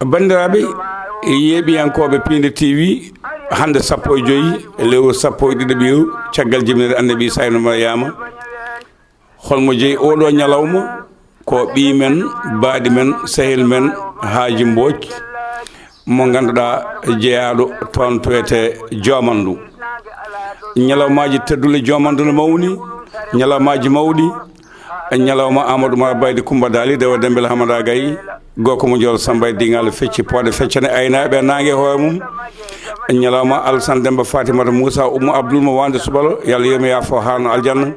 bandiraɓe yeeɓiyankoɓe Pinde TV hande 15 lewru 12 ɓiru caggal jibinede annabi sayno Maryama holmo jeeyi oɗo ñalawma ko ɓi men baɗi men sehil men Haji Mbodj mo ganduɗa jeeyaɗo toon toyete Jomandu ñalawmaji teddule Jomandu no mawni ñalawmaji mawɗi ñalawma Amadou Mar Baydi Coumba Dali dewa Dembel Hamada Gaye goko mo jol Samba Dingal fecci poode feccane aynaɓe nangue hoore mum ñalawma Alassane Demba Fatimata Moussa Oumou Abdoul mo wande subalo yalla yomi yafo harno aljanna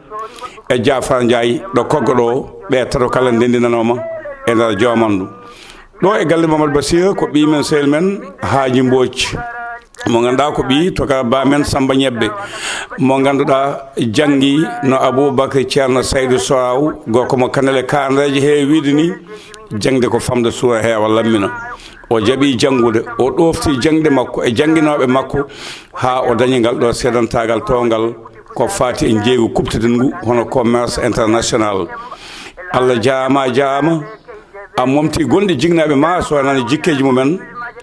e Jafar Ndiaye ɗo koggoɗo ɓe tato kala ndendinanoma e nder Jomandu ɗo e galle Mamadou Bassir ko ɓi men sehil men Haji Mbodj mo ganduɗa ko ɓi to ka ba men Samba Ñebbe mo ganduɗa janggi no Aboubacry Ceerno Saydou Soaw goko mo kanele kanreje heewi wiide ni jangde ko famde suura heewa lammina o jaaɓi janggude o ɗofti jangde makko e jangguinoɓe makko ha o dañi ngal ɗo seedantagal towgal ko fati e jeeygu kuptiden ngu hono commerce international Allah jaama a momti gonɗe jignaɓe ma so wonani jikkeji mumen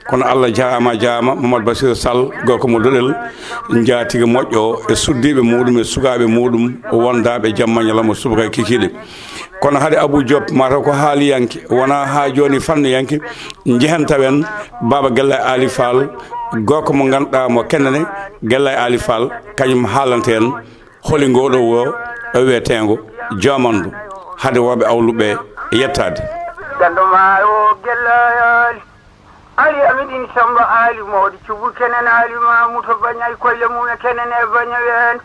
kono Allah jaama Mamadou Bassir Sall gorko mo doɗel jaatigue moƴƴo e suddiɓe muɗum e sukaɓe muɗum wondaɓe jamma ñalawma subaka kikiɗe kono haade Abou Diop mataw ko haaliyanke wona ha joni fannoyanke jehen tawen baba Gella Ali Fall gorko mo ganduɗa mo kennene Gella Ali Fall kañum haalante en holi ngoɗo wo wiyetengo Jomandu haade woɓe awluɓe yettade Ali amidin Samba Ali mawɗi cubu kenen Ali mamuto bañay koyle mum e kenen e bañawen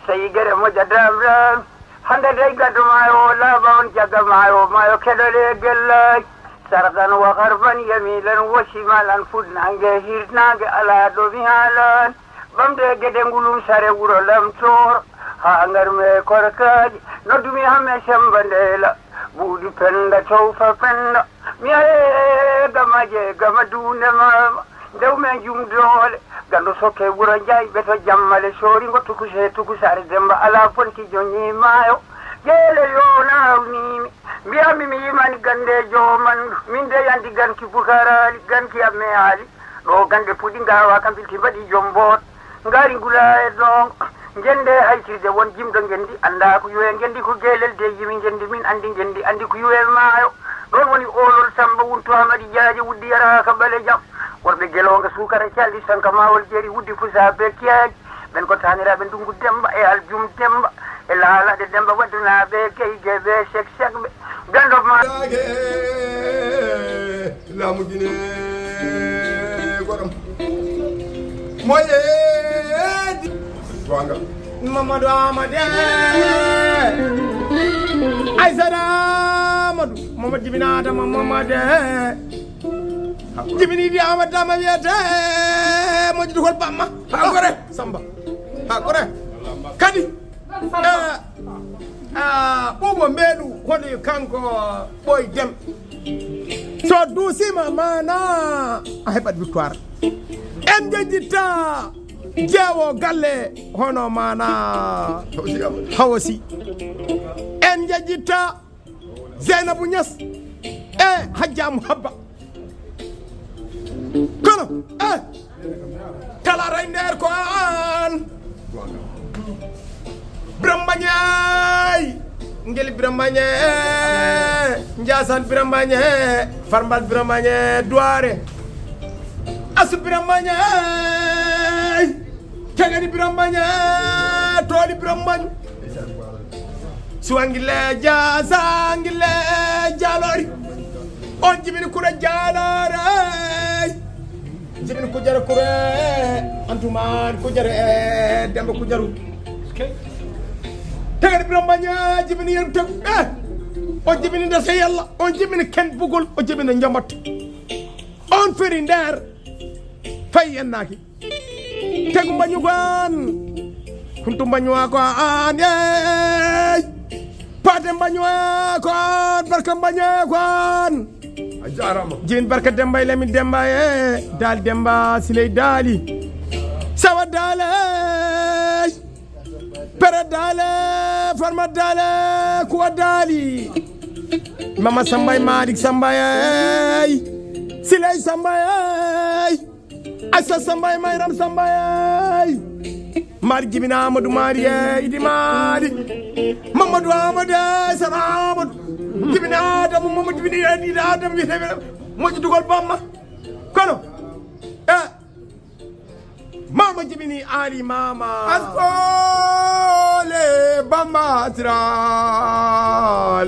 sayi gere mo jadamram hande dey gaddo mayo laaba on jagga mayo keɗole gellay sargan wa garban yamilan wa shimalan fudnange hirnange ala ɗo mi haalan bamde gueɗe ngulum sare wuro lamtor ha ngarme korkaji noddumi hamme Samba Ndela buuɗi penda cowfa penda mi aye gamaje gama dunde mama ndew men jumdole gandu sokke wuro Ndiaye ɓeto jammale sori ngo tukusare Demba ala fonti joñi maayo jeele yo nawnimi mbiyami mi yimani gande Jomandu min de yandi ganki Bukarali ganki amme haali ɗo gande puɗi gawa kambilti mbaɗi joom boot ngari ngula e ɗon jende haytirde won jimɗo gendi anda ko yuwe gendi ko guelel de yimi gendi min andi ko yuwe maayo ɗon woni olol Samba wunto Hamadi Diaje wuddi yaraka ɓale jam worɓe gelonga sukara calli sanka mawol jeeri wuddi fusaɓe kiyaji ɓen ko taniraɓe ndungu Demba e aljum Demba e laalaɗe Demba waddanaɓe keyge ɓe sek ɓe gando ma laamu Guinée goɗom moƴe wanga Mamadou Amade Aïssata Mamadou jibinatama Mamade jibinidi Amadama wiyete moƴƴi dukol bamma ha gore Samba ha gore kadi ɓuuɓo mbeɗu hoɗi kanko ɓoy dem so duusima mana a heɓat victoire en jejjitta jeewo galle hono mana Hawosi en jejjitta Zeynabou Niass e Hadjamou Habba kono talaray nder ko an Birambañay ngel Birambañe Ndiassane Birambañe Farmbal Birambañe Douare Asu Birambañe Kegani Birambañe Tooli Birambañu suwangile jasangile jalori on jibini kura jalore jibini kujara kure antuman kujara Demba kujaru tegani Birambañe jibini yeru teg on jibini ndese yalla on jibini ken bugol on jibini njamat on feri nder fay ennaki tegu mbañugon kuntu mbañuwa ko an pate mbañuwa ko an barka mbañuwa ko an a jarama jin barka Demba e Lamin Demba e dal Demba siley daali sawa daale pere daale farma daale kuwa daali Mama Samba e Malick Samba Silay Sambayay Asa Sambay Mayram Sambayay Mari Jibina Amadou Mari Idi Mari Mamadou Amadou Sara Amadou Jibina Adam Mamadou Jibina Idi Adam Moji dugal Bamba kono Mama Jibini Ali Mama Askole Bamba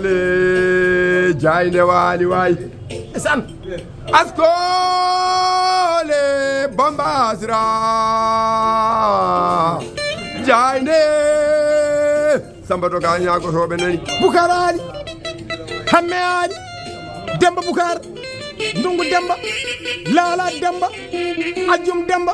Tirale Jaine Wali Wai San Askole Bamba Tira Jaine Samba to ganya ko robe nani Bukarali Hamme Ali Demba Bukar Ndungu Demba Lala Demba Ajum Demba